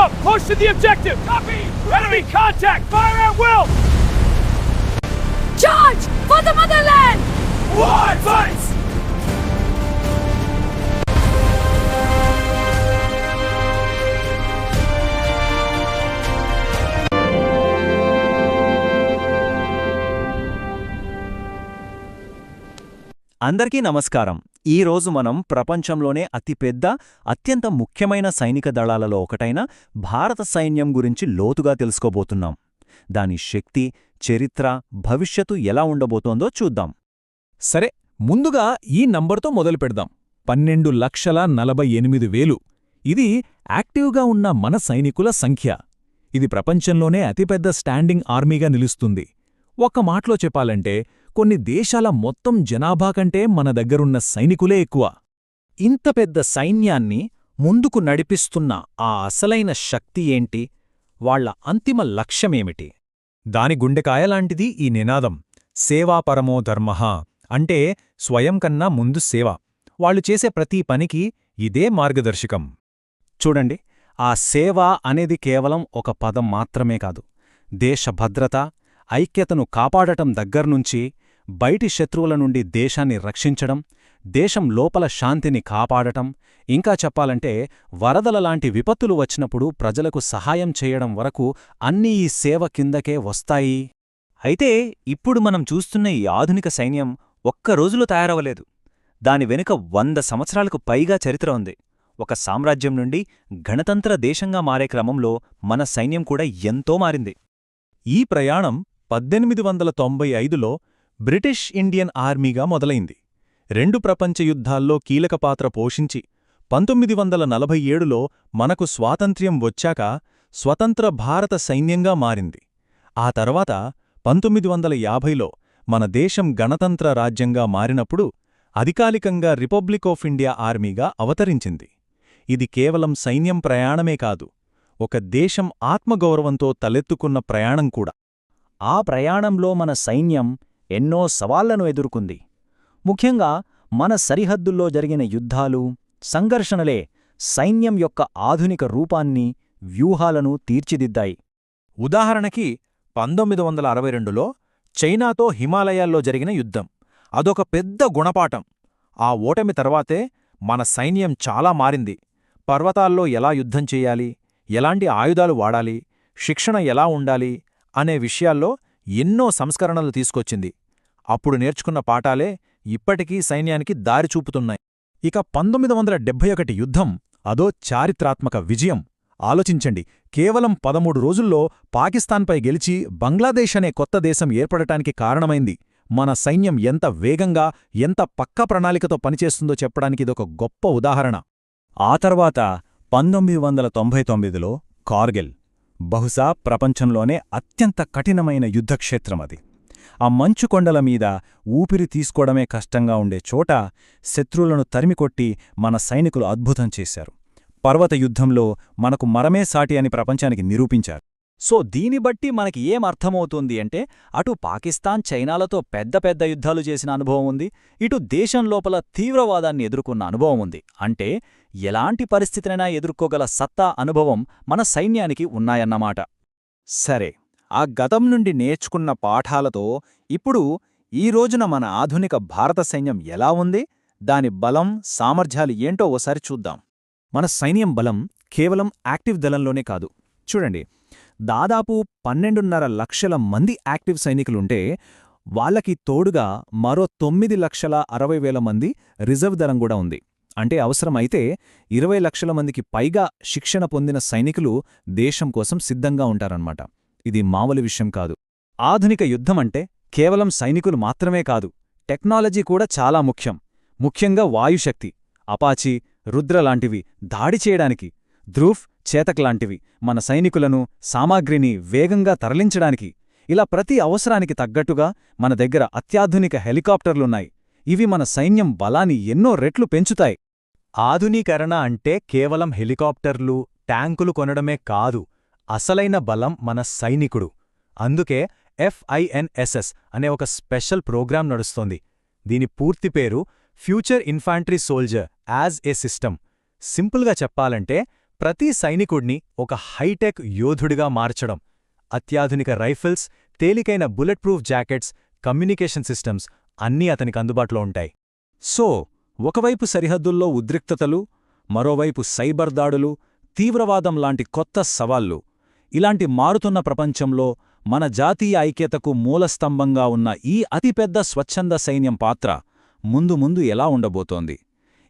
up! Close to the objective! Copy! Enemy contact! Fire at will! Charge for the motherland! War advance! అందరికీ నమస్కారం. ఈరోజు మనం ప్రపంచంలోనే అతిపెద్ద అత్యంత ముఖ్యమైన సైనిక దళాలలో ఒకటైన భారత సైన్యం గురించి లోతుగా తెలుసుకోబోతున్నాం. దాని శక్తి, చరిత్ర, భవిష్యత్తు ఎలా ఉండబోతోందో చూద్దాం. సరే, ముందుగా ఈ నంబర్తో మొదలు పెడదాం. 12,48,000. ఇది యాక్టివ్గా ఉన్న మన సైనికుల సంఖ్య. ఇది ప్రపంచంలోనే అతిపెద్ద స్టాండింగ్ ఆర్మీగా నిలుస్తుంది. ఒక్క మాటలో చెప్పాలంటే కొన్ని దేశాల మొత్తం జనాభా కంటే మన దగ్గరున్న సైనికులే ఎక్కువ. ఇంత పెద్ద సైన్యాన్ని ముందుకు నడిపిస్తున్న ఆ అసలైన శక్తి ఏంటి? వాళ్ల అంతిమ లక్ష్యమేమిటి? దాని గుండెకాయలాంటిది ఈ నినాదం, సేవాపరమో ధర్మః. అంటే స్వయం కన్నా ముందు సేవ. వాళ్ళు చేసే ప్రతి పనికి ఇదే మార్గదర్శకం. చూడండి, ఆ సేవ అనేది కేవలం ఒక పదం మాత్రమే కాదు. దేశ భద్రత, ఐక్యతను కాపాడటం దగ్గర్నుంచి బయటి శత్రువుల నుండి దేశాన్ని రక్షించడం, దేశం లోపల శాంతిని కాపాడటం, ఇంకా చెప్పాలంటే వరదలలాంటి విపత్తులు వచ్చినప్పుడు ప్రజలకు సహాయం చేయడం వరకు అన్నీ ఈ సేవ కిందకే వస్తాయి. అయితే ఇప్పుడు మనం చూస్తున్న ఈ ఆధునిక సైన్యం ఒక్క రోజులో తయారవలేదు. దాని వెనుక 100 సంవత్సరాలకు పైగా చరిత్ర ఉంది. ఒక సామ్రాజ్యం నుండి గణతంత్ర దేశంగా మారే క్రమంలో మన సైన్యం కూడా ఎంతో మారింది. ఈ ప్రయాణం 1895లో బ్రిటిష్ ఇండియన్ ఆర్మీగా మొదలైంది. 2 ప్రపంచ యుద్ధాల్లో కీలక పాత్ర పోషించి 1947లో మనకు స్వాతంత్ర్యం వచ్చాక స్వతంత్ర భారత సైన్యంగా మారింది. ఆ తర్వాత 1950లో మన దేశం గణతంత్ర రాజ్యంగా మారినప్పుడు అధికారికంగా రిపబ్లిక్ ఆఫ్ ఇండియా ఆర్మీగా అవతరించింది. ఇది కేవలం సైన్యం ప్రయాణమే కాదు, ఒక దేశం ఆత్మగౌరవంతో తలెత్తుకున్న ప్రయాణం కూడా. ఆ ప్రయాణంలో మన సైన్యం ఎన్నో సవాళ్లను ఎదుర్కొంది. ముఖ్యంగా మన సరిహద్దుల్లో జరిగిన యుద్ధాలు, సంఘర్షణలే సైన్యం యొక్క ఆధునిక రూపాన్ని, వ్యూహాలను తీర్చిదిద్దాయి. ఉదాహరణకి 1962లో చైనాతో హిమాలయాల్లో జరిగిన యుద్ధం. అదొక పెద్ద గుణపాఠం. ఆ ఓటమి తర్వాతే మన సైన్యం చాలా మారింది. పర్వతాల్లో ఎలా యుద్ధం చెయ్యాలి, ఎలాంటి ఆయుధాలు వాడాలి, శిక్షణ ఎలా ఉండాలి అనే విషయాల్లో ఎన్నో సంస్కరణలు తీసుకొచ్చింది. అప్పుడు నేర్చుకున్న పాఠాలే ఇప్పటికీ సైన్యానికి దారి చూపుతున్నాయి. ఇక 1971 యుద్ధం, అదో చారిత్రాత్మక విజయం. ఆలోచించండి, కేవలం 13 రోజుల్లో పాకిస్తాన్పై గెలిచి బంగ్లాదేశ్ అనే కొత్త దేశం ఏర్పడటానికి కారణమైంది. మన సైన్యం ఎంత వేగంగా, ఎంత పక్కా ప్రణాళికతో పనిచేస్తుందో చెప్పడానికి ఇదొక గొప్ప ఉదాహరణ. ఆ తర్వాత 1999లో కార్గిల్, బహుశా ప్రపంచంలోనే అత్యంత కఠినమైన యుద్ధక్షేత్రమది. ఆ మంచుకొండల మీద ఊపిరి తీసుకోవడమే కష్టంగా ఉండే చోట శత్రువులను తరిమికొట్టి మన సైనికులు అద్భుతం చేశారు. పర్వత యుద్ధంలో మనకు మరమే సాటి అని ప్రపంచానికి నిరూపించారు. సో దీని బట్టి మనకి ఏం అర్థమవుతుంది అంటే, అటు పాకిస్తాన్, చైనాలతో పెద్ద పెద్ద యుద్ధాలు చేసిన అనుభవం ఉంది, ఇటు దేశం లోపల తీవ్రవాదాన్ని ఎదుర్కొన్న అనుభవం ఉంది. అంటే ఎలాంటి పరిస్థితినైనా ఎదుర్కోగల సత్తా, అనుభవం మన సైన్యానికి ఉన్నాయన్నమాట. సరే, ఆ గతం నుండి నేర్చుకున్న పాఠాలతో ఇప్పుడు ఈ రోజున మన ఆధునిక భారత సైన్యం ఎలా ఉంది, దాని బలం, సామర్థ్యాలు ఏంటో ఓసారి చూద్దాం. మన సైన్యం బలం కేవలం యాక్టివ్ దళంలోనే కాదు. చూడండి, దాదాపు 12.5 లక్షల మంది యాక్టివ్ సైనికులుంటే వాళ్ళకి తోడుగా మరో 9,60,000 మంది రిజర్వ్ దళం కూడా ఉంది. అంటే అవసరమైతే 20 లక్షల మందికి పైగా శిక్షణ పొందిన సైనికులు దేశం కోసం సిద్ధంగా ఉంటారన్నమాట. ఇది మామూలు విషయం కాదు. ఆధునిక యుద్ధమంటే కేవలం సైనికులు మాత్రమే కాదు, టెక్నాలజీ కూడా చాలా ముఖ్యం. ముఖ్యంగా వాయుశక్తి, అపాచీ, రుద్ర లాంటివి దాడి చేయడానికి, ధ్రువ్, చేతక్ లాంటివి మన సైనికులను, సామాగ్రిని వేగంగా తరలించడానికి. ఇలా ప్రతి అవసరానికి తగ్గట్టుగా మన దగ్గర అత్యాధునిక హెలికాప్టర్లున్నాయి. ఇవి మన సైన్యం బలాన్ని ఎన్నో రెట్లు పెంచుతాయి. ఆధునీకరణ అంటే కేవలం హెలికాప్టర్లు, ట్యాంకులు కొనడమే కాదు, అసలైన బలం మన సైనికుడు. అందుకే FINSS అనే ఒక స్పెషల్ ప్రోగ్రాం నడుస్తోంది. దీని పూర్తి పేరు future infantry soldier as a system. సింపుల్గా చెప్పాలంటే ప్రతి సైనికుడిని ఒక హైటెక్ యోధుడిగా మార్చడం. అత్యాధునిక రైఫిల్స్, తేలికైన bullet proof jackets, communication systems అన్నీ అతనికి అందుబాటులో ఉంటాయి. సో ఒకవైపు సరిహద్దుల్లో ఉద్రిక్తతలు, మరోవైపు సైబర్ దాడులు, తీవ్రవాదం లాంటి కొత్త సవాళ్లు. ఇలాంటి మారుతున్న ప్రపంచంలో మన జాతీయ ఐక్యతకు మూలస్తంభంగా ఉన్న ఈ అతిపెద్ద స్వచ్ఛంద సైన్యం పాత్ర ముందు ముందు ఎలా ఉండబోతోంది?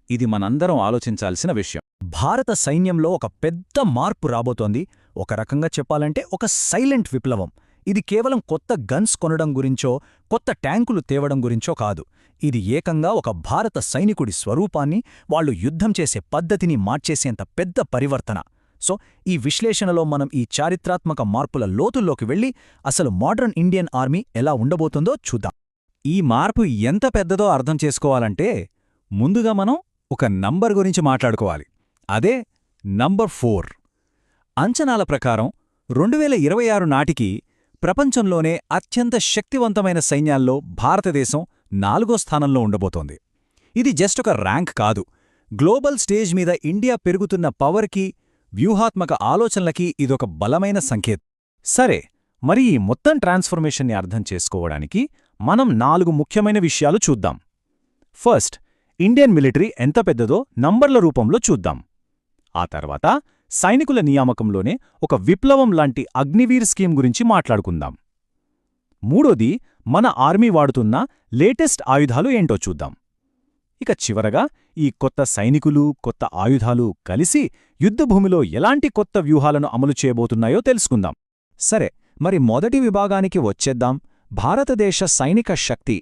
ఇది మనందరం ఆలోచించాల్సిన విషయం. భారత సైన్యంలో ఒక పెద్ద మార్పు రాబోతోంది. ఒక రకంగా చెప్పాలంటే ఒక సైలెంట్ విప్లవం. ఇది కేవలం కొత్త గన్స్ కొనడం గురించో, కొత్త ట్యాంకులు తేవడం గురించో కాదు. ఇది ఏకంగా ఒక భారత సైనికుడి స్వరూపాన్ని, వాళ్ళు యుద్ధం చేసే పద్ధతిని మార్చేసేంత పెద్ద పరివర్తన. సో ఈ విశ్లేషణలో మనం ఈ చారిత్రాత్మక మార్పుల లోతుల్లోకి వెళ్ళి అసలు మోడర్న్ ఇండియన్ ఆర్మీ ఎలా ఉండబోతుందో చూద్దాం. ఈ మార్పు ఎంత పెద్దదో అర్థం చేసుకోవాలంటే ముందుగా మనం ఒక నంబర్ గురించి మాట్లాడుకోవాలి. అదే నంబర్ 4. అంచనాల ప్రకారం 2026 నాటికి ప్రపంచంలోనే అత్యంత శక్తివంతమైన సైన్యాల్లో భారతదేశం 4వ స్థానంలో ఉండబోతోంది. ఇది జస్ట్ ఒక ర్యాంక్ కాదు. గ్లోబల్ స్టేజ్ మీద ఇండియా పెరుగుతున్న పవర్కి, వ్యూహాత్మక ఆలోచనలకి ఇదొక బలమైన సంకేతం. సరే, మరి ఈ మొత్తం ట్రాన్స్ఫర్మేషన్ని అర్థం చేసుకోవడానికి మనం 4 ముఖ్యమైన విషయాలు చూద్దాం. ఫస్ట్, ఇండియన్ మిలిటరీ ఎంత పెద్దదో నంబర్ల రూపంలో చూద్దాం. ఆ తర్వాత సైనికుల నియామకంలోనే ఒక విప్లవం లాంటి అగ్నివీర్ స్కీమ్ గురించి మాట్లాడుకుందాం. మూడోది, మన ఆర్మీ వాడుతున్న లేటెస్ట్ ఆయుధాలు ఏంటో చూద్దాం. ఇక చివరగా ఈ కొత్త సైనికులు, కొత్త ఆయుధాలు కలిసి యుద్ధభూమిలో ఎలాంటి కొత్త వ్యూహాలను అమలు చేయబోతున్నాయో తెలుసుకుందాం. సరే, మరి మొదటి విభాగానికి వచ్చేద్దాం. భారతదేశ సైనిక శక్తి.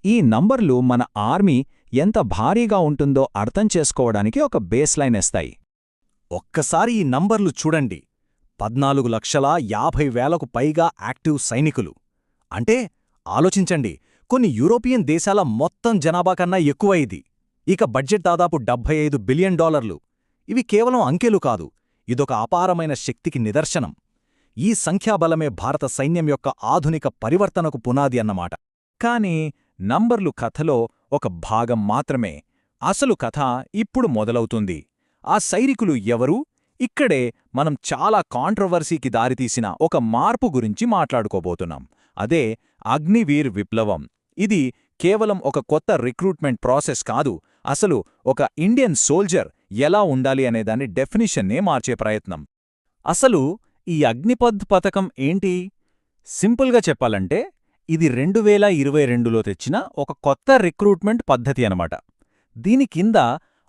ఈ నంబర్లు మన ఆర్మీ ఎంత భారీగా ఉంటుందో అర్థం చేసుకోవడానికి ఒక బేస్లైన్ ఇస్తాయి. ఒక్కసారి ఈ నంబర్లు చూడండి. 14,50,000కు పైగా యాక్టివ్ సైనికులు. అంటే ఆలోచించండి, కొన్ని యూరోపియన్ దేశాల మొత్తం జనాభా కన్నా ఎక్కువ ఇది. ఇక బడ్జెట్ దాదాపు $75 బిలియన్. ఇవి కేవలం అంకెలు కాదు, ఇదొక అపారమైన శక్తికి నిదర్శనం. ఈ సంఖ్యాబలమే భారత సైన్యం యొక్క ఆధునిక పరివర్తనకు పునాది అన్నమాట. కాని నంబర్లు కథలో ఒక భాగం మాత్రమే. అసలు కథ ఇప్పుడు మొదలవుతుంది. ఆ సైనికులు ఎవరు? ఇక్కడే మనం చాలా కాంట్రవర్సీకి దారితీసిన ఒక మార్పు గురించి మాట్లాడుకోబోతున్నాం. అదే అగ్నివీర్ విప్లవం. ఇది కేవలం ఒక కొత్త రిక్రూట్మెంట్ ప్రాసెస్ కాదు, అసలు ఒక ఇండియన్ సోల్జర్ ఎలా ఉండాలి అనేదాన్ని డెఫినిషన్నే మార్చే ప్రయత్నం. అసలు ఈ అగ్నిపథ్ పథకం ఏంటి? సింపుల్గా చెప్పాలంటే ఇది 2022లో తెచ్చిన ఒక కొత్త రిక్రూట్మెంట్ పద్ధతి అనమాట. దీని కింద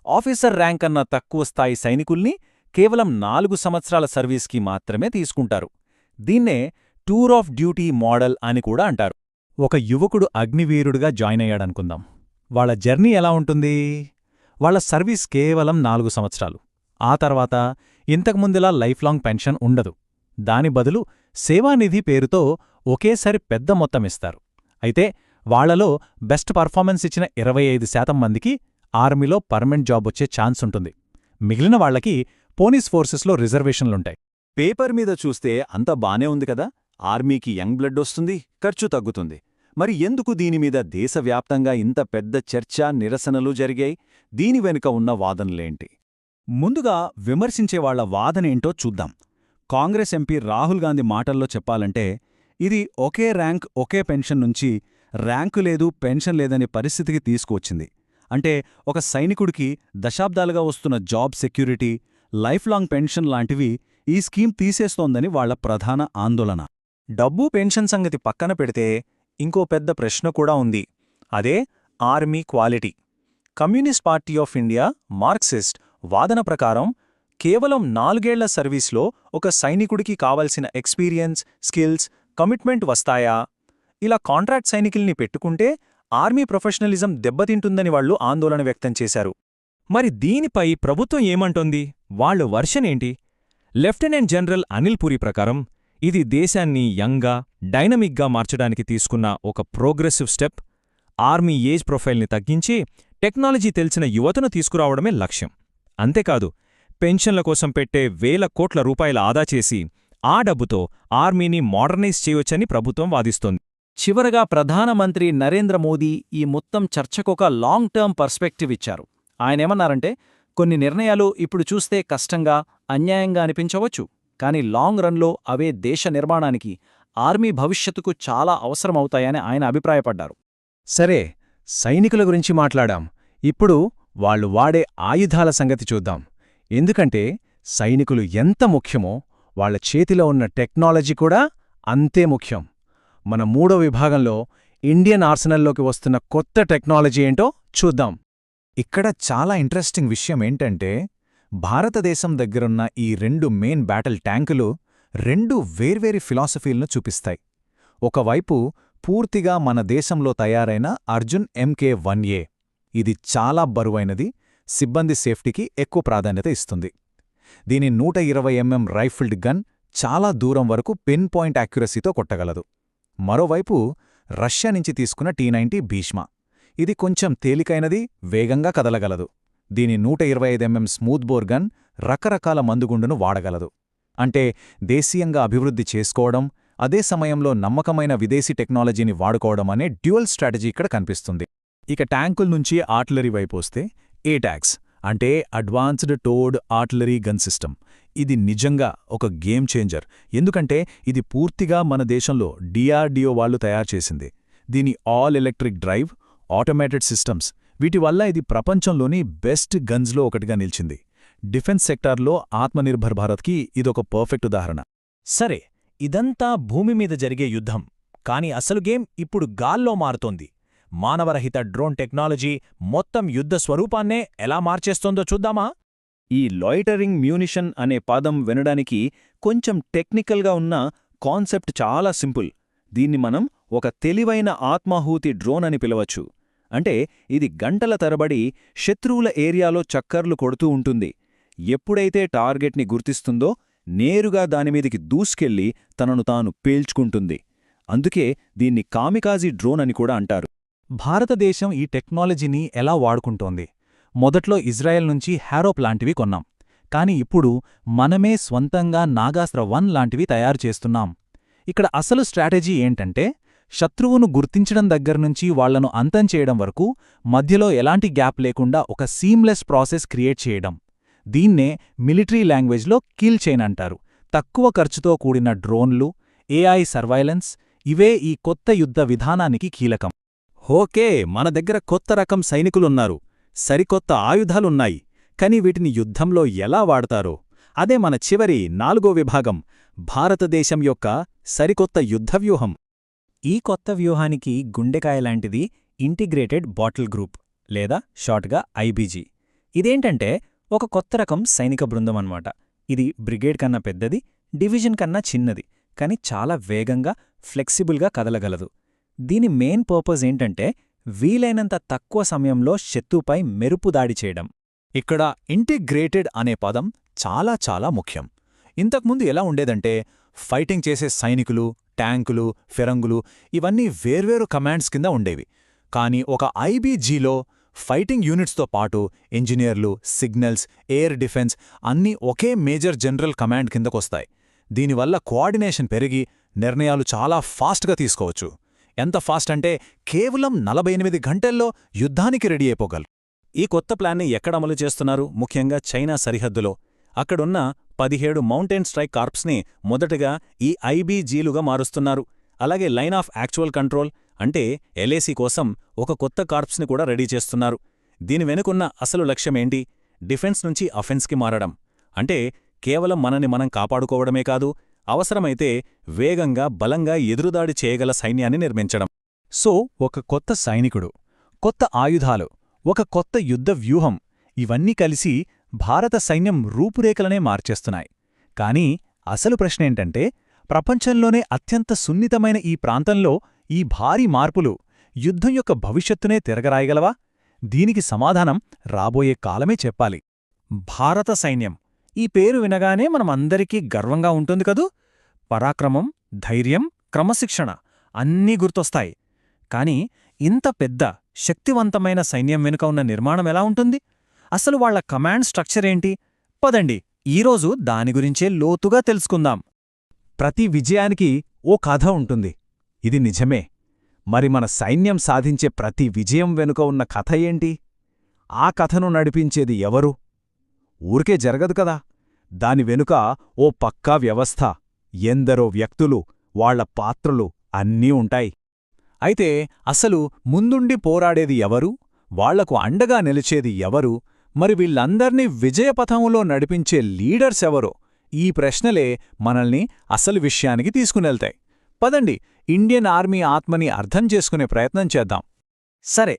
ఆఫీసర్ ర్యాంక్ అన్న తక్కువ స్థాయి సైనికుల్ని కేవలం 4 సంవత్సరాల సర్వీస్కి మాత్రమే తీసుకుంటారు. దీన్నే టూర్ ఆఫ్ డ్యూటీ మోడల్ అని కూడా అంటారు. ఒక యువకుడు అగ్నివీరుడుగా జాయిన్ అయ్యాడనుకుందాం. వాళ్ళ జర్నీ ఎలా ఉంటుంది? వాళ్ళ సర్వీస్ కేవలం 4 సంవత్సరాలు. ఆ తర్వాత ఇంతకుముందులా లైఫ్ లాంగ్ పెన్షన్ ఉండదు. దాని బదులు సేవానిధి పేరుతో ఒకేసారి పెద్ద మొత్తమిస్తారు. అయితే వాళ్లలో బెస్ట్ పర్ఫార్మెన్స్ ఇచ్చిన 25% మందికి ఆర్మీలో పర్మనెంట్ జాబ్ వచ్చే ఛాన్స్ ఉంటుంది. మిగిలిన వాళ్లకి పోలీస్ ఫోర్సెస్లో రిజర్వేషన్లుంటాయి. పేపర్ మీద చూస్తే అంతా బానే ఉంది కదా, ఆర్మీకి యంగ్ బ్లడ్ వస్తుంది, ఖర్చు తగ్గుతుంది. మరి ఎందుకు దీనిమీద దేశవ్యాప్తంగా ఇంత పెద్ద చర్చ, నిరసనలు జరిగాయి? దీని వెనుక ఉన్న వాదనలేంటి? ముందుగా విమర్శించేవాళ్ల వాదనేంటో చూద్దాం. కాంగ్రెస్ ఎంపీ రాహుల్ గాంధీ మాటల్లో చెప్పాలంటే ఇది ఒకే ర్యాంక్ ఒకే పెన్షన్ నుంచి ర్యాంకు లేదు పెన్షన్ లేదనే పరిస్థితికి తీసుకువచ్చింది. అంటే ఒక సైనికుడికి దశాబ్దాలుగా వస్తున్న job security, life long pension లాంటివి ఈ స్కీమ్ తీసేస్తోందని వాళ్ల ప్రధాన ఆందోళన. డబ్బు పెన్షన్ సంగతి పక్కన పెడితే ఇంకో పెద్ద ప్రశ్న కూడా ఉంది. అదే army quality. Communist party of India Marxist వాదన ప్రకారం కేవలం 4 ఏళ్ల సర్వీస్లో ఒక సైనికుడికి కావలసిన ఎక్స్పీరియన్స్, స్కిల్స్, కమిట్మెంట్ వస్తాయా? ఇలా కాంట్రాక్ట్ సైనికుల్ని పెట్టుకుంటే ఆర్మీ ప్రొఫెషనలిజం దెబ్బతింటుందని వాళ్లు ఆందోళన వ్యక్తం చేశారు. మరి దీనిపై ప్రభుత్వం ఏమంటోంది? వాళ్ల వర్షన్ ఏంటి? లెఫ్టినెంట్ జనరల్ అనిల్ పురి ప్రకారం ఇది దేశాన్ని యంగ్గా, డైనమిక్గా మార్చడానికి తీసుకున్న ఒక ప్రోగ్రెసివ్ స్టెప్. ఆర్మీ ఏజ్ ప్రొఫైల్ని తగ్గించి టెక్నాలజీ తెలిసిన యువతను తీసుకురావడమే లక్ష్యం. అంతేకాదు, పెన్షన్ల కోసం పెట్టే వేల కోట్ల రూపాయల ఆదా చేసి ఆ డబ్బుతో ఆర్మీని మోడర్నైజ్ చేయొచ్చని ప్రభుత్వం వాదిస్తోంది. చివరగా ప్రధానమంత్రి నరేంద్ర మోదీ ఈ మొత్తం చర్చకొక లాంగ్ టర్మ్ పర్స్పెక్టివ్ ఇచ్చారు. ఆయనేమన్నారంటే కొన్ని నిర్ణయాలు ఇప్పుడు చూస్తే కష్టంగా, అన్యాయంగా అనిపించవచ్చు, కానీ లాంగ్ రన్లో అవే దేశ నిర్మాణానికి, ఆర్మీ భవిష్యత్తుకు చాలా అవసరమవుతాయని ఆయన అభిప్రాయపడ్డారు. సరే, సైనికుల గురించి మాట్లాడాం. ఇప్పుడు వాళ్ళు వాడే ఆయుధాల సంగతి చూద్దాం. ఎందుకంటే సైనికులు ఎంత ముఖ్యమో వాళ్ల చేతిలో ఉన్న టెక్నాలజీ కూడా అంతే ముఖ్యం. మన 3వ విభాగంలో ఇండియన్ ఆర్సెనల్లోకి వస్తున్న కొత్త టెక్నాలజీ ఏంటో చూద్దాం. ఇక్కడ చాలా ఇంట్రెస్టింగ్ విషయం ఏంటంటే, భారతదేశం దగ్గరున్న ఈ 2 మెయిన్ బ్యాటిల్ ట్యాంకులు 2 వేర్వేరు ఫిలాసఫీలను చూపిస్తాయి. ఒకవైపు పూర్తిగా మన దేశంలో తయారైన అర్జున్ MK-1A. ఇది చాలా బరువైనది, సిబ్బంది సేఫ్టీకి ఎక్కువ ప్రాధాన్యత ఇస్తుంది. దీని 120 mm రైఫిల్డ్ గన్ చాలా దూరం వరకు పిన్ పాయింట్ యాక్యురసీతో కొట్టగలదు. మరోవైపు రష్యా నుంచి తీసుకున్న T-90 భీష్మ. ఇది కొంచెం తేలికైనది, వేగంగా కదలగలదు. దీని 125 mm స్మూత్ బోర్ గన్ రకరకాల మందుగుండును వాడగలదు. అంటే దేశీయంగా అభివృద్ధి చేసుకోవడం, అదే సమయంలో నమ్మకమైన విదేశీ టెక్నాలజీని వాడుకోవడం అనే డ్యూయల్ స్ట్రాటజీ ఇక్కడ కనిపిస్తుంది. ఇక ట్యాంకుల నుంచి ఆర్టిలరీ వైపోస్తే ఏటాక్స్ అంటే advanced towed artillery gun system. ఇది నిజంగా ఒక గేమ్ చేంజర్, ఎందుకంటే ఇది పూర్తిగా మన దేశంలో DRDO వాళ్ళు తయారు చేసింది. దీని all electric drive, automated systems, వీటి వల్ల ఇది ప్రపంచంలోని బెస్ట్ గన్స్లో ఒకటిగా నిలిచింది. డిఫెన్స్ సెక్టార్లో ఆత్మనిర్భర్ భారత్కి ఇదొక పర్ఫెక్ట్ ఉదాహరణ. సరే, ఇదంతా భూమి మీద జరిగే యుద్ధం. కాని అసలు గేమ్ ఇప్పుడు గాల్లో మారుతోంది. మానవరహిత డ్రోన్ టెక్నాలజీ మొత్తం యుద్ధ స్వరూపాన్నే ఎలా మార్చేస్తోందో చూద్దామా? ఈ లాయిటరింగ్ మ్యూనిషన్ అనే పదం వినడానికి కొంచెం టెక్నికల్గా ఉన్న కాన్సెప్ట్ చాలా సింపుల్. దీన్ని మనం ఒక తెలివైన ఆత్మాహూతి డ్రోన్ అని పిలవచ్చు. అంటే ఇది గంటల తరబడి శత్రువుల ఏరియాలో చక్కర్లు కొడుతూ ఉంటుంది. ఎప్పుడైతే టార్గెట్ని గుర్తిస్తుందో నేరుగా దానిమీదికి దూసుకెళ్లి తనను తాను పేల్చుకుంటుంది. అందుకే దీన్ని కామికాజీ డ్రోన్ అని కూడా అంటారు. భారతదేశం ఈ టెక్నాలజీని ఎలా వాడుకుంటోంది? మొదట్లో ఇజ్రాయెల్ నుంచి హ్యారోప్ లాంటివి కొన్నాం, కాని ఇప్పుడు మనమే స్వంతంగా నాగాస్త్ర-1 లాంటివి తయారు చేస్తున్నాం. ఇక్కడ అసలు స్ట్రాటజీ ఏంటంటే, శత్రువును గుర్తించడం దగ్గర్నుంచి వాళ్లను అంతం చేయడం వరకు మధ్యలో ఎలాంటి గ్యాప్ లేకుండా ఒక సీమ్లెస్ ప్రాసెస్ క్రియేట్ చేయడం. దీన్నే మిలిటరీ లాంగ్వేజ్లో కిల్ చైన్ అంటారు. తక్కువ ఖర్చుతో కూడిన డ్రోన్లు, AI సర్వైలెన్స్, ఇవే ఈ కొత్త యుద్ధ విధానానికి కీలకం. ఓకే, మన దగ్గర కొత్త రకం సైనికులున్నారు, సరికొత్త ఆయుధాలున్నాయి. కాని వీటిని యుద్ధంలో ఎలా వాడతారో అదే మన చివరి 4వ విభాగం, భారతదేశం యొక్క సరికొత్త యుద్ధవ్యూహం. ఈ కొత్త వ్యూహానికి గుండెకాయలాంటిది ఇంటిగ్రేటెడ్ బాటిల్ గ్రూప్, లేదా షార్ట్గా IBG. ఇదేంటంటే ఒక కొత్త రకం సైనిక బృందం అన్నమాట. ఇది బ్రిగేడ్ కన్నా పెద్దది, డివిజన్ కన్నా చిన్నది, కాని చాలా వేగంగా, ఫ్లెక్సిబుల్గా కదలగలదు. దీని మెయిన్ పర్పస్ ఏంటంటే వీలైనంత తక్కువ సమయంలో శత్రుపై మెరుపు దాడి చేయడం. ఇక్కడ ఇంటిగ్రేటెడ్ అనే పదం చాలా చాలా ముఖ్యం. ఇంతకుముందు ఎలా ఉండేదంటే, ఫైటింగ్ చేసే సైనికులు, ట్యాంకులు, ఫిరంగులు ఇవన్నీ వేర్వేరు కమాండ్స్ కింద ఉండేవి. కానీ ఒక IBGలో ఫైటింగ్ యూనిట్స్తో పాటు ఇంజనీర్లు, సిగ్నల్స్, ఎయిర్ డిఫెన్స్ అన్నీ ఒకే మేజర్ జనరల్ కమాండ్ కిందకొస్తాయి. దీనివల్ల కోఆర్డినేషన్ పెరిగి నిర్ణయాలు చాలా ఫాస్ట్గా తీసుకోవచ్చు. ఎంత ఫాస్ట్ అంటే కేవలం 48 గంటల్లో యుద్ధానికి రెడీ అయిపోగలరు. ఈ కొత్త ప్లాన్ని ఎక్కడ అమలు చేస్తున్నారు? ముఖ్యంగా చైనా సరిహద్దులో. అక్కడున్న 17 మౌంటైన్ స్ట్రైక్ కార్ప్స్ని మొదటగా ఈ IBGలుగా మారుస్తున్నారు. అలాగే లైన్ ఆఫ్ యాక్చువల్ కంట్రోల్ అంటే LAC కోసం ఒక కొత్త కార్ప్స్ని కూడా రెడీ చేస్తున్నారు. దీని వెనుకున్న అసలు లక్ష్యమేంటి? డిఫెన్స్ నుంచి అఫెన్స్కి మారడం. అంటే కేవలం మనని మనం కాపాడుకోవడమే కాదు, అవసరమైతే వేగంగా, బలంగా ఎదురుదాడి చేయగల సైన్యాన్ని నిర్మించడం. సో ఒక కొత్త సైనికుడు, కొత్త ఆయుధాలు, ఒక కొత్త యుద్ధ వ్యూహం ఇవన్నీ కలిసి భారత సైన్యం రూపురేఖలనే మార్చేస్తున్నాయి. కానీ అసలు ప్రశ్నేంటంటే, ప్రపంచంలోనే అత్యంత సున్నితమైన ఈ ప్రాంతంలో ఈ భారీ మార్పులు యుద్ధం యొక్క భవిష్యత్తునే తిరగరాయగలవా? దీనికి సమాధానం రాబోయే కాలమే చెప్పాలి. భారత సైన్యం ఈ పేరు వినగానే మనమందరికీ గర్వంగా ఉంటుంది కదూ. పరాక్రమం, ధైర్యం, క్రమశిక్షణ అన్నీ గుర్తొస్తాయి. కాని ఇంత పెద్ద, శక్తివంతమైన సైన్యం వెనుక ఉన్న నిర్మాణం ఎలా ఉంటుంది? అసలు వాళ్ల కమాండ్ స్ట్రక్చర్ ఏంటి? పదండి, ఈరోజు దాని గురించే లోతుగా తెలుసుకుందాం. ప్రతి విజయానికి ఓ కథ ఉంటుంది. ఇది నిజమే. మరి మన సైన్యం సాధించే ప్రతి విజయం వెనుక ఉన్న కథ ఏంటి? ఆ కథను నడిపించేది ఎవరు? ఊరికే జరగదు కదా. దాని వెనుక ఓ పక్కా వ్యవస్థ, ఎందరో వ్యక్తులు, వాళ్ల పాత్రలు అన్నీ ఉంటాయి. అయితే అసలు ముందుండి పోరాడేది ఎవరు? వాళ్లకు అండగా నిలిచేది ఎవరు? మరి వీళ్లందర్నీ విజయపథంలో నడిపించే లీడర్స్ ఎవరో? ఈ ప్రశ్నలే మనల్ని అసలు విషయానికి తీసుకునెళ్తాయి. పదండి, ఇండియన్ ఆర్మీ ఆత్మని అర్థం చేసుకునే ప్రయత్నం చేద్దాం. సరే,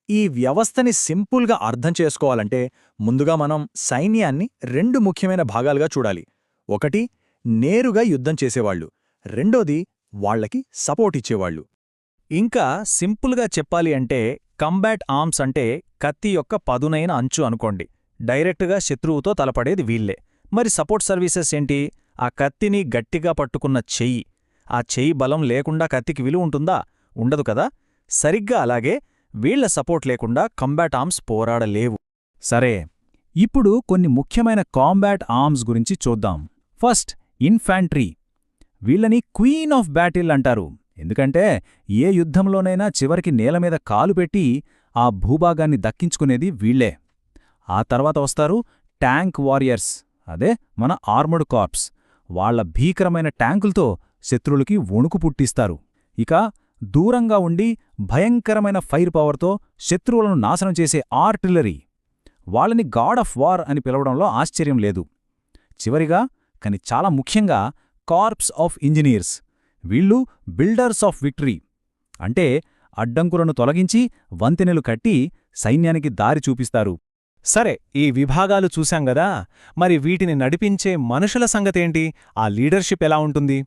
ఈ వ్యవస్థని సింపుల్గా అర్థం చేసుకోవాలంటే ముందుగా మనం సైన్యాన్ని 2 ముఖ్యమైన భాగాలుగా చూడాలి. ఒకటి నేరుగా యుద్ధం చేసేవాళ్లు, రెండోది వాళ్లకి సపోర్ట్ ఇచ్చేవాళ్లు. ఇంకా సింపుల్గా చెప్పాలి అంటే కంబాట్ ఆర్మ్స్ అంటే కత్తి యొక్క పదునైన అంచు అనుకోండి. డైరెక్ట్గా శత్రువుతో తలపడేది వీళ్లే. మరి సపోర్ట్ సర్వీసెస్ ఏంటి? ఆ కత్తిని గట్టిగా పట్టుకున్న చెయ్యి. ఆ చెయ్యి బలం లేకుండా కత్తికి విలువ ఉంటుందా? ఉండదు కదా. సరిగ్గా అలాగే వీళ్ల సపోర్ట్ లేకుండా కంబాట్ ఆర్మ్స్ పోరాడలేవు. సరే, ఇప్పుడు కొన్ని ముఖ్యమైన కాంబాట్ ఆర్మ్స్ గురించి చూద్దాం. First, infantry. వీళ్ళని క్వీన్ ఆఫ్ బ్యాటిల్ అంటారు. ఎందుకంటే ఏ యుద్ధంలోనైనా చివరికి నేలమీద కాలు పెట్టి ఆ భూభాగాన్ని దక్కించుకునేది వీళ్లే. ఆ తర్వాత వస్తారు ట్యాంక్ వారియర్స్, అదే మన ఆర్మర్డ్ కార్ప్స్. వాళ్ల భీకరమైన ట్యాంకులతో శత్రువులకి వణుకు పుట్టిస్తారు. ఇక దూరంగా ఉండి భయంకరమైన ఫైర్ పవర్తో శత్రువులను నాశనం చేసే ఆర్టిల్లరీ. వాళ్ళని గాడ్ ఆఫ్ వార్ అని పిలవడంలో ఆశ్చర్యం లేదు. చివరిగా, కాని చాలా ముఖ్యంగా, కార్ప్స్ ఆఫ్ ఇంజనీర్స్. వీళ్ళు బిల్డర్స్ ఆఫ్ విక్టరీ. అంటే అడ్డంకులను తొలగించి వంతెనలు కట్టి సైన్యానికి దారి చూపిస్తారు. సరే, ఈ విభాగాలు చూశాంగదా, మరి వీటిని నడిపించే మనుషుల సంగతేంటి? ఆ లీడర్షిప్ ఎలా ఉంటుంది?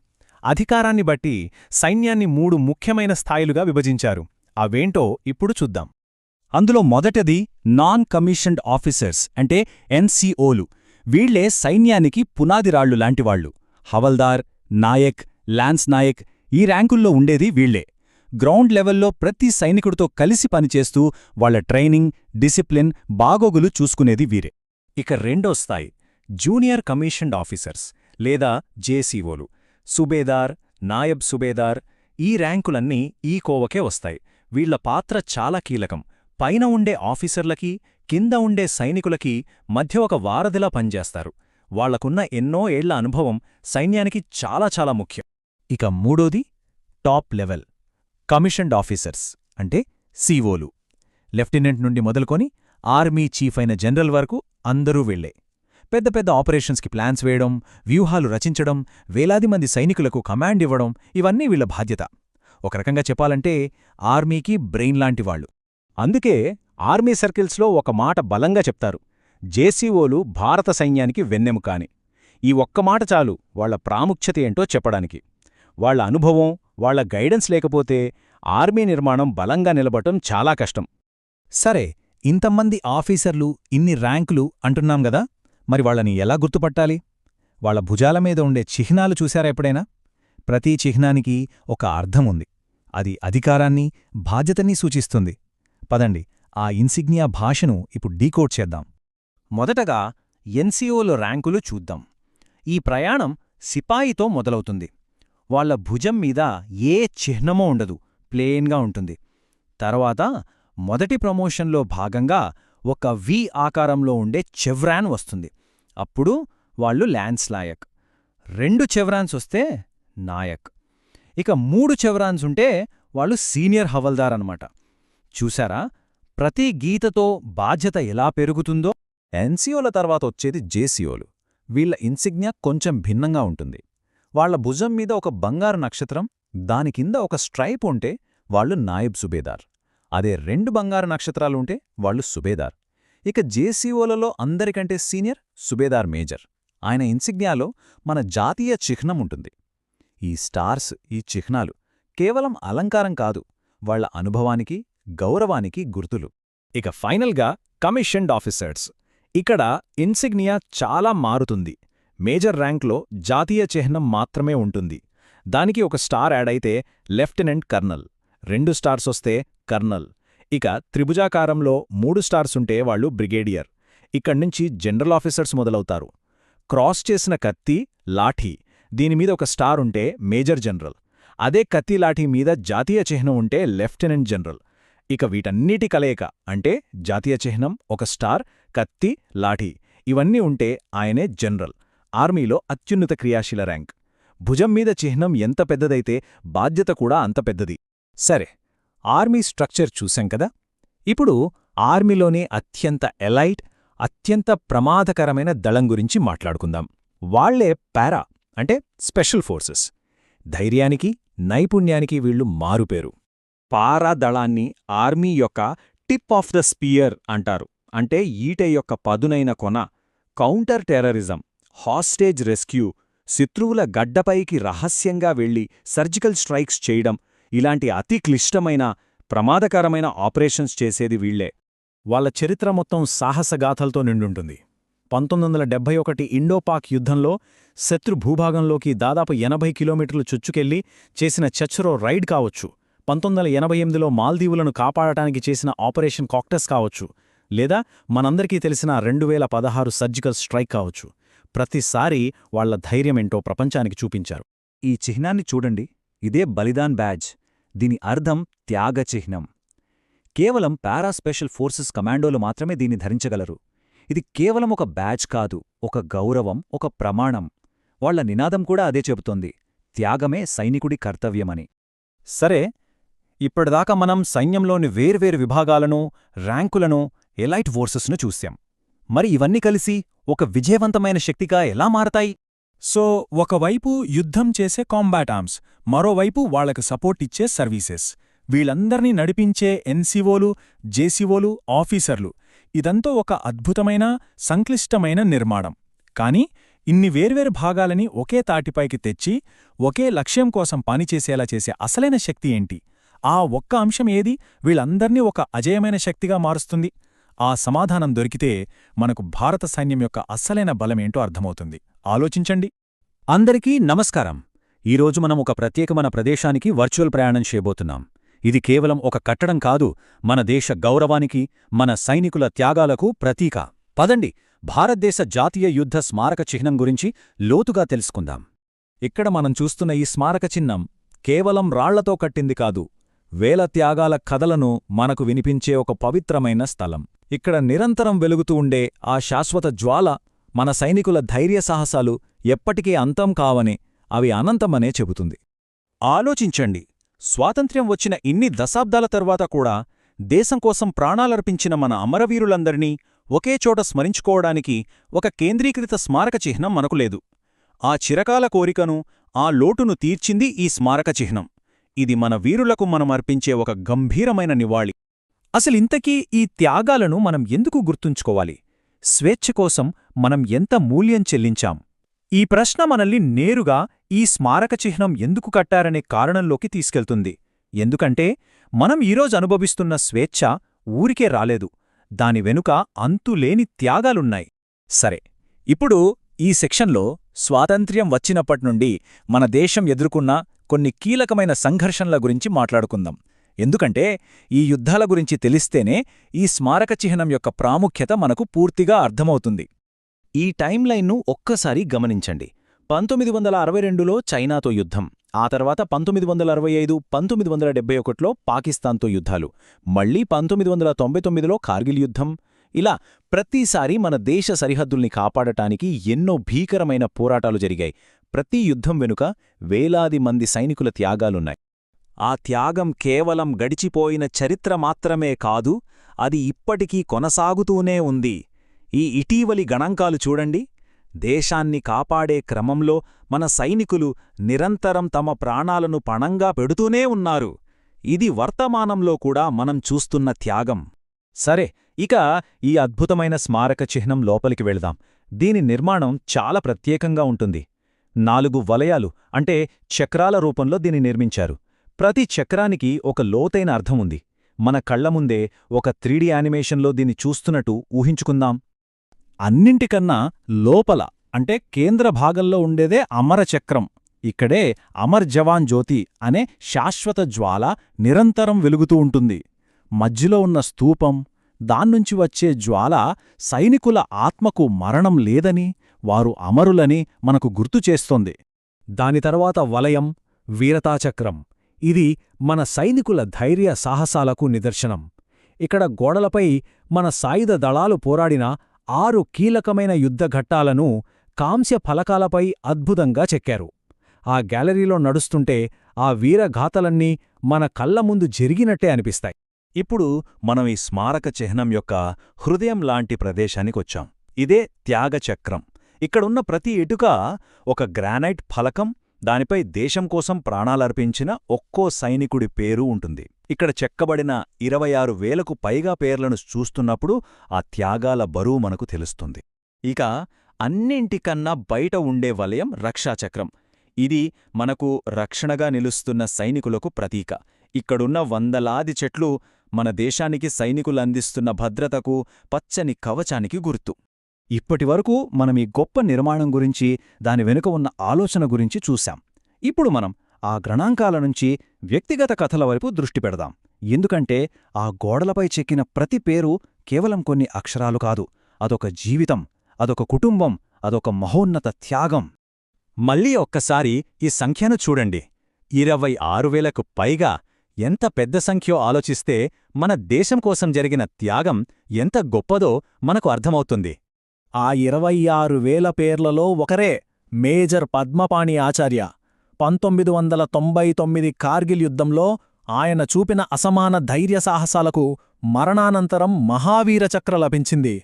అధికారాన్ని బట్టి సైన్యాన్ని 3 ముఖ్యమైన స్థాయిలుగా విభజించారు. అవేంటో ఇప్పుడు చూద్దాం. అందులో మొదటిది నాన్ కమిషన్డ్ ఆఫీసర్స్ అంటే ఎన్సీఓలు. వీళ్లే సైన్యానికి పునాదిరాళ్లు లాంటివాళ్లు. హవల్దార్, నాయక్, లాన్స్ నాయక్ ఈ ర్యాంకుల్లో ఉండేది వీళ్లే. గ్రౌండ్ లెవెల్లో ప్రతి సైనికుడితో కలిసి పనిచేస్తూ వాళ్ల ట్రైనింగ్, డిసిప్లిన్, బాగోగులు చూసుకునేది వీరే. ఇక రెండో స్థాయి జూనియర్ కమిషన్డ్ ఆఫీసర్స్ లేదా జేసీఓలు. సుబేదార్, నాయబ్ సుబేదార్ ఈ ర్యాంకులన్నీ ఈ కోవకే వస్తాయి. వీళ్ల పాత్ర చాలా కీలకం. పైన ఉండే ఆఫీసర్లకి, కింద ఉండే సైనికులకి మధ్య ఒక వారధిలా పనిచేస్తారు. వాళ్లకున్న ఎన్నో ఏళ్ల అనుభవం సైన్యానికి చాలా చాలా ముఖ్యం. ఇక మూడోది టాప్ లెవెల్ కమిషన్డ్ ఆఫీసర్స్ అంటే సీఓలు. లెఫ్టినెంట్ నుండి మొదలుకొని ఆర్మీ చీఫ్ అయిన జనరల్ వరకు అందరూ వీళ్లే. పెద్ద పెద్ద ఆపరేషన్స్కి ప్లాన్స్ వేయడం, వ్యూహాలు రచించడం, వేలాది మంది సైనికులకు కమాండ్ ఇవ్వడం ఇవన్నీ వీళ్ల బాధ్యత. ఒక రకంగా చెప్పాలంటే ఆర్మీకి బ్రెయిన్ లాంటివాళ్లు. అందుకే ఆర్మీ సర్కిల్స్లో ఒక మాట బలంగా చెప్తారు: జేసీఓలు భారత సైన్యానికి వెన్నెముక అని. ఈ ఒక్క మాట చాలు వాళ్ల ప్రాముఖ్యత ఏంటో చెప్పడానికి. వాళ్ల అనుభవం, వాళ్ల గైడెన్స్ లేకపోతే ఆర్మీ నిర్మాణం బలంగా నిలబడటం చాలా కష్టం. సరే, ఇంతమంది ఆఫీసర్లు, ఇన్ని ర్యాంకులు అంటున్నాం గదా, మరి వాళ్ళని ఎలా గుర్తుపట్టాలి? వాళ్ల భుజాల మీద ఉండే చిహ్నాలు చూశారా ఎప్పుడైనా? ప్రతి చిహ్నానికి ఒక అర్థం ఉంది. అది అధికారాన్ని, బాధ్యతని సూచిస్తుంది. పదండి, ఆ ఇన్సిగ్నియా భాషను ఇప్పుడు డీకోడ్ చేద్దాం. మొదటగా ఎన్సీఓల ర్యాంకులు చూద్దాం. ఈ ప్రయాణం సిపాయితో మొదలవుతుంది. వాళ్ల భుజం మీద ఏ చిహ్నమో ఉండదు, ప్లేన్గా ఉంటుంది. తర్వాత మొదటి ప్రమోషన్లో భాగంగా ఒక వి ఆకారంలో ఉండే చెవ్రాన్ వస్తుంది. అప్పుడు వాళ్ళు ల్యాన్స్ నాయక్. 2 చెవ్రాన్స్ వస్తే నాయక్. ఇక 3 చెవ్రాన్స్ ఉంటే వాళ్ళు సీనియర్ హవల్దార్ అన్నమాట. చూశారా ప్రతి గీతతో బాధ్యత ఎలా పెరుగుతుందో? ఎన్సీఓల తర్వాత వచ్చేది జేసీఓలు. వీళ్ల ఇన్సిగ్నియా కొంచెం భిన్నంగా ఉంటుంది. వాళ్ల భుజం మీద ఒక బంగారు నక్షత్రం, దాని కింద ఒక స్ట్రైప్ ఉంటే వాళ్ళు నాయబ్ సుబేదార్. అదే 2 బంగారు నక్షత్రాలు ఉంటే వాళ్ళు సుబేదార్. ఇక జేసీఓలలో అందరికంటే సీనియర్ సుబేదార్ మేజర్. ఆయన ఇన్సిగ్నియాలో మన జాతీయ చిహ్నం ఉంటుంది. ఈ స్టార్స్, ఈ చిహ్నాలు కేవలం అలంకారం కాదు, వాళ్ల అనుభవానికి, గౌరవానికి గుర్తులు. ఇక ఫైనల్గా కమిషన్డ్ ఆఫీసర్స్. ఇక్కడ ఇన్సిగ్నియా చాలా మారుతుంది. మేజర్ ర్యాంక్లో జాతీయ చిహ్నం మాత్రమే ఉంటుంది. దానికి ఒక స్టార్ యాడ్ అయితే లెఫ్టినెంట్ కర్నల్, 2 స్టార్స్ వస్తే కర్నల్. ఇక త్రిభుజాకారంలో 3 స్టార్స్ ఉంటే వాళ్ళు బ్రిగేడియర్. ఇక్కడ్నుంచి జనరల్ ఆఫీసర్స్ మొదలవుతారు. క్రాస్ చేసిన కత్తి, లాఠీ దీనిమీద ఒక స్టార్ ఉంటే మేజర్ జనరల్. అదే కత్తి, లాఠీ మీద జాతీయ చిహ్నం ఉంటే లెఫ్టినెంట్ జనరల్. ఇక వీటన్నిటి కలయిక అంటే జాతీయ చిహ్నం, ఒక స్టార్, కత్తి, లాఠీ ఇవన్నీ ఉంటే ఆయనే జనరల్. ఆర్మీలో అత్యున్నత క్రియాశీల ర్యాంక్. భుజం మీద చిహ్నం ఎంత పెద్దదైతే బాధ్యత కూడా అంత పెద్దది. సరే, ఆర్మీ స్ట్రక్చర్ చూశాం కదా. ఇప్పుడు ఆర్మీలోనే అత్యంత ఎలైట్, అత్యంత ప్రమాదకరమైన దళం గురించి మాట్లాడుకుందాం. వాళ్లే పారా అంటే స్పెషల్ ఫోర్సెస్. ధైర్యానికి, నైపుణ్యానికి వీళ్లు మారుపేరు. పారా దళాన్ని ఆర్మీ యొక్క టిప్ ఆఫ్ ద స్పియర్ అంటారు. అంటే ఈట యొక్క పదునైన కొన. కౌంటర్ టెర్రరిజం, హాస్టేజ్ రెస్క్యూ, శత్రువుల గడ్డపైకి రహస్యంగా వెళ్లి సర్జికల్ స్ట్రైక్స్ చేయడం, ఇలాంటి అతి క్లిష్టమైన, ప్రమాదకరమైన ఆపరేషన్స్ చేసేది వీళ్లే. వాళ్ళ చరిత్ర మొత్తం సాహసగాథలతో నిండుంటుంది. 1971 ఇండోపాక్ యుద్ధంలో శత్రు భూభాగంలోకి దాదాపు 80 కిలోమీటర్లు చొచ్చుకెళ్లి చేసిన చచ్రో రైడ్ కావచ్చు, 1988లో మాల్దీవులను కాపాడటానికి చేసిన ఆపరేషన్ కాక్టస్ కావచ్చు, లేదా మనందరికీ తెలిసిన 2016 సర్జికల్ స్ట్రైక్ కావచ్చు. ప్రతిసారీ వాళ్ల ధైర్యమేంటో ప్రపంచానికి చూపించారు. ఈ చిహ్నాన్ని చూడండి. ఇదే బలిదాన్ బ్యాడ్జ్. దీని అర్థం త్యాగ చిహ్నం. కేవలం పారా స్పెషల్ ఫోర్సెస్ కమాండోలు మాత్రమే దీన్ని ధరించగలరు. ఇది కేవలం ఒక బ్యాడ్జ్ కాదు, ఒక గౌరవం, ఒక ప్రమాణం. వాళ్ల నినాదం కూడా అదే చెబుతోంది, త్యాగమే సైనికుడి కర్తవ్యమని. సరే, ఇప్పటిదాకా మనం సైన్యంలోని వేర్వేరు విభాగాలను, ర్యాంకులను, ఎలైట్ ఫోర్సెస్ను చూశాం. మరి ఇవన్నీ కలిసి ఒక విజయవంతమైన శక్తిగా ఎలా మారతాయి? సో ఒకవైపు యుద్ధం చేసే కాంబాట్ ఆర్మ్స్, మరోవైపు వాళ్లకు సపోర్ట్ ఇచ్చే సర్వీసెస్, వీళ్ళందర్నీ నడిపించే ఎన్సీఓలు, జేసీఓలు, ఆఫీసర్లు, ఇదంతా ఒక అద్భుతమైన, సంక్లిష్టమైన నిర్మాణం. కాని ఇన్ని వేర్వేరు భాగాలని ఒకే తాటిపైకి తెచ్చి ఒకే లక్ష్యం కోసం పనిచేసేలా చేసే అసలైన శక్తి ఏంటి? ఆ ఒక్క అంశం ఏది వీళ్ళందర్నీ ఒక అజేయమైన శక్తిగా మారుస్తుంది? ఆ సమాధానం దొరికితే మనకు భారత సైన్యం యొక్క అస్సలైన బలమేంటో అర్థమవుతుంది. ఆలోచించండి. అందరికీ నమస్కారం. ఈరోజు మనం ఒక ప్రత్యేకమైన ప్రదేశానికి వర్చువల్ ప్రయాణం చేయబోతున్నాం. ఇది కేవలం ఒక కట్టడం కాదు, మన దేశ గౌరవానికి, మన సైనికుల త్యాగాలకు ప్రతీక. పదండి, భారతదేశ జాతీయ యుద్ధ స్మారక చిహ్నం గురించి లోతుగా తెలుసుకుందాం. ఇక్కడ మనం చూస్తున్న ఈ స్మారక చిహ్నం కేవలం రాళ్లతో కట్టింది కాదు, వేల త్యాగాల కథలను మనకు వినిపించే ఒక పవిత్రమైన స్థలం. ఇక్కడ నిరంతరం వెలుగుతూ ఉండే ఆ శాశ్వత జ్వాల మన సైనికుల ధైర్య సాహసాలు ఎప్పటికీ అంతం కావని, అవి అనంతమనే చెబుతుంది. ఆలోచించండి, స్వాతంత్ర్యం వచ్చిన ఇన్ని దశాబ్దాల తర్వాత కూడా దేశం కోసం ప్రాణాలర్పించిన మన అమరవీరులందరినీ ఒకేచోట స్మరించుకోవడానికి ఒక కేంద్రీకృత స్మారక చిహ్నం మనకు లేదు. ఆ చిరకాల కోరికను, ఆ లోటును తీర్చింది ఈ స్మారక చిహ్నం. ఇది మన వీరులకు మనం అర్పించే ఒక గంభీరమైన నివాళి. అసలింతకీ ఈ త్యాగాలను మనం ఎందుకు గుర్తుంచుకోవాలి? స్వేచ్ఛ కోసం మనం ఎంత మూల్యం చెల్లించాం? ఈ ప్రశ్న మనల్ని నేరుగా ఈ స్మారక చిహ్నం ఎందుకు కట్టారనే కారణంలోకి తీసుకెళ్తుంది. ఎందుకంటే మనం ఈరోజు అనుభవిస్తున్న స్వేచ్ఛ ఊరికే రాలేదు, దాని వెనుక అంతులేని త్యాగాలున్నాయి. సరే, ఇప్పుడు ఈ సెక్షన్లో స్వాతంత్ర్యం వచ్చినప్పట్నుండి మన దేశం ఎదుర్కొన్న కొన్ని కీలకమైన సంఘర్షణల గురించి మాట్లాడుకుందాం. ఎందుకంటే ఈ యుద్ధాల గురించి తెలిస్తేనే ఈ స్మారక చిహ్నం యొక్క ప్రాముఖ్యత మనకు పూర్తిగా అర్థమవుతుంది. ఈ టైంలైన్ను ఒక్కసారి గమనించండి. 1962లో చైనాతో యుద్ధం, ఆ తర్వాత 1965, 1971లో పాకిస్తాన్తో యుద్ధాలు, మళ్లీ 1999లో కార్గిల్ యుద్ధం. ఇలా ప్రతిసారీ మన దేశ సరిహద్దుల్ని కాపాడటానికి ఎన్నో భీకరమైన పోరాటాలు జరిగాయి. ప్రతి యుద్ధం వెనుక వేలాది మంది సైనికుల త్యాగాలున్నాయి. ఆ త్యాగం కేవలం గడిచిపోయిన చరిత్ర మాత్రమే కాదు, అది ఇప్పటికీ కొనసాగుతూనే ఉంది. ఈ ఇటీవలి గణాంకాలు చూడండి. దేశాన్ని కాపాడే క్రమంలో మన సైనికులు నిరంతరం తమ ప్రాణాలను పణంగా పెడుతూనే ఉన్నారు. ఇది వర్తమానంలో కూడా మనం చూస్తున్న త్యాగం. సరే, ఇక ఈ అద్భుతమైన స్మారక చిహ్నం లోపలికి వెళదాం. దీని నిర్మాణం చాలా ప్రత్యేకంగా ఉంటుంది. 4 వలయాలు అంటే చక్రాల రూపంలో దీన్ని నిర్మించారు. ప్రతి చక్రానికి ఒక లోతైన అర్థం ఉంది. మన కళ్లముందే ఒక 3D యానిమేషన్లో దీన్ని చూస్తున్నట్టు ఊహించుకుందాం. అన్నింటికన్నా లోపల అంటే కేంద్ర భాగంలో ఉండేదే అమరచక్రం. ఇక్కడే అమర్ జవాన్ జ్యోతి అనే శాశ్వత జ్వాల నిరంతరం వెలుగుతూ ఉంటుంది. మధ్యలో ఉన్న స్తూపం, దాన్నుంచి వచ్చే జ్వాల సైనికుల ఆత్మకు మరణం లేదని, వారు అమరులని మనకు గుర్తుచేస్తోంది. దాని తర్వాత వలయం, వీరతాచక్రం. ఇది మన సైనికుల ధైర్య సాహసాలకు నిదర్శనం. ఇక్కడ గోడలపై మన సాయుధ దళాలు పోరాడిన 6 కీలకమైన యుద్ధఘట్టాలను కాంస్య ఫలకాలపై అద్భుతంగా చెక్కారు. ఆ గ్యాలరీలో నడుస్తుంటే ఆ వీరగాథలన్నీ మన కళ్ల ముందు జరిగినట్టే అనిపిస్తాయి. ఇప్పుడు మనం ఈ స్మారక చిహ్నం యొక్క హృదయం లాంటి ప్రదేశానికొచ్చాం. ఇదే త్యాగచక్రం. ఇక్కడున్న ప్రతి ఇటుక ఒక గ్రానైట్ ఫలకం, దానిపై దేశం కోసం ప్రాణాలర్పించిన ఒక్కో సైనికుడి పేరు ఉంటుంది. ఇక్కడ చెక్కబడిన 26,000కు పైగా పేర్లను చూస్తున్నప్పుడు ఆ త్యాగాల బరువు మనకు తెలుస్తుంది. ఇక అన్నింటికన్నా బయట ఉండే వలయం రక్షాచక్రం. ఇది మనకు రక్షణగా నిలుస్తున్న సైనికులకు ప్రతీక. ఇక్కడున్న వందలాది చెట్లు మన దేశానికి సైనికులందిస్తున్న భద్రతకు, పచ్చని కవచానికి గుర్తు. ఇప్పటివరకు మనం ఈ గొప్ప నిర్మాణం గురించి, దాని వెనుక ఉన్న ఆలోచన గురించి చూశాం. ఇప్పుడు మనం ఆ గణాంకాల నుంచి వ్యక్తిగత కథల వైపు దృష్టి పెడదాం. ఎందుకంటే ఆ గోడలపై చెక్కిన ప్రతి పేరు కేవలం కొన్ని అక్షరాలు కాదు, అదొక జీవితం, అదొక కుటుంబం, అదొక మహోన్నత త్యాగం. మళ్ళీ ఒక్కసారి ఈ సంఖ్యను చూడండి. 26,000కు పైగా. ఎంత పెద్ద సంఖ్యో ఆలోచిస్తే మన దేశం కోసం జరిగిన త్యాగం ఎంత గొప్పదో మనకు అర్థమవుతుంది. ఆ 26,000 పేర్లలో ఒకరే మేజర్ పద్మపాణి ఆచార్య. 1999 కార్గిల్ యుద్ధంలో ఆయన చూపిన అసమాన ధైర్యసాహసాలకు మరణానంతరం మహావీరచక్ర లభించింది.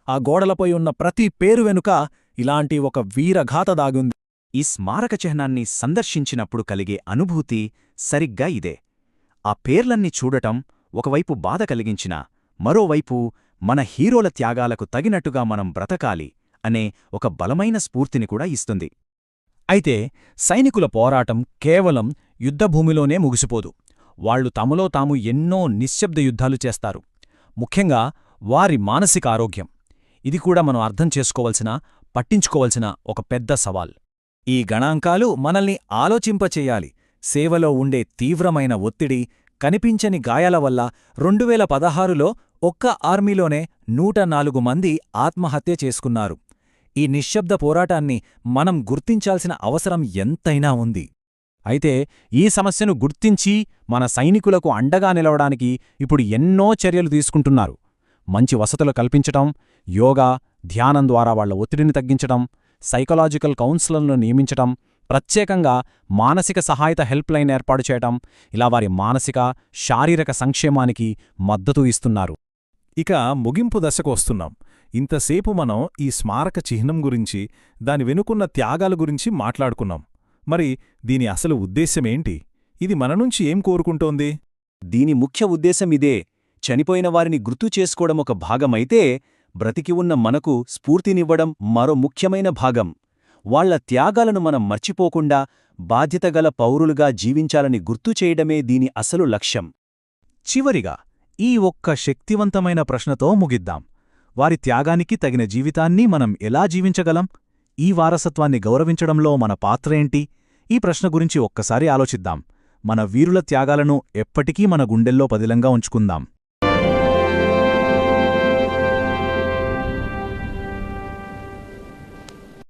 ఆ గోడలపై ఉన్న ప్రతి పేరు వెనుక ఇలాంటి ఒక వీరగాథ దాగుంది. ఈ స్మారక చిహ్నాన్ని సందర్శించినప్పుడు కలిగే అనుభూతి సరిగ్గా ఇదే. ఆ పేర్లన్నీ చూడటం ఒకవైపు బాధ కలిగించినా, మరోవైపు మన హీరోల త్యాగాలకు తగినట్టుగా మనం బ్రతకాలి అనే ఒక బలమైన స్ఫూర్తిని కూడా ఇస్తుంది. అయితే సైనికుల పోరాటం కేవలం యుద్ధభూమిలోనే ముగిసిపోదు. వాళ్లు తమలో తాము ఎన్నో నిశ్శబ్ద యుద్ధాలు చేస్తారు. ముఖ్యంగా వారి మానసిక ఆరోగ్యం. ఇది కూడా మనం అర్థం చేసుకోవలసిన, పట్టించుకోవలసిన ఒక పెద్ద సవాల్. ఈ గణాంకాలు మనల్ని ఆలోచింపచేయాలి. సేవలో ఉండే తీవ్రమైన ఒత్తిడి, కనిపించని గాయాల వల్ల 2016లో ఒక్క ఆర్మీలోనే 104 మంది ఆత్మహత్య చేసుకున్నారు. ఈ నిశ్శబ్ద పోరాటాన్ని మనం గుర్తించాల్సిన అవసరం ఎంతైనా ఉంది. అయితే ఈ సమస్యను గుర్తించి మన సైనికులకు అండగా నిలవడానికి ఇప్పుడు ఎన్నో చర్యలు తీసుకుంటున్నారు. మంచి వసతులు కల్పించటం, యోగా, ధ్యానం ద్వారా వాళ్ల ఒత్తిడిని తగ్గించటం, సైకలాజికల్ కౌన్సిలర్లను నియమించటం, ప్రత్యేకంగా మానసిక సహాయత హెల్ప్ లైన్ ఏర్పాటు చేయటం, ఇలా వారి మానసిక, శారీరక సంక్షేమానికి మద్దతు ఇస్తున్నారు. ఇక ముగింపు దశకు వస్తున్నాం. ఇంతసేపు మనం ఈ స్మారక చిహ్నం గురించి, దాని వెనుకున్న త్యాగాల గురించి మాట్లాడుకున్నాం. మరి దీని అసలు ఉద్దేశమేంటి? ఇది మన నుంచి ఏం కోరుకుంటోంది? దీని ముఖ్య ఉద్దేశం ఇదే. చనిపోయిన వారిని గుర్తు చేసుకోవడం ఒక భాగమైతే, బ్రతికి ఉన్న మనకు స్ఫూర్తినివ్వడం మరో ముఖ్యమైన భాగం. వాళ్ల త్యాగాలను మనం మర్చిపోకుండా బాధ్యతగల పౌరులుగా జీవించాలని గుర్తు చేయడమే దీని అసలు లక్ష్యం. చివరిగా ఈ ఒక్క శక్తివంతమైన ప్రశ్నతో ముగిద్దాం. వారి త్యాగానికి తగిన జీవితాన్ని మనం ఎలా జీవించగలం? ఈ వారసత్వాన్ని గౌరవించడంలో మన పాత్రేంటి? ఈ ప్రశ్న గురించి ఒక్కసారి ఆలోచిద్దాం. మన వీరుల త్యాగాలను ఎప్పటికీ మన గుండెల్లో పదిలంగా ఉంచుకుందాం.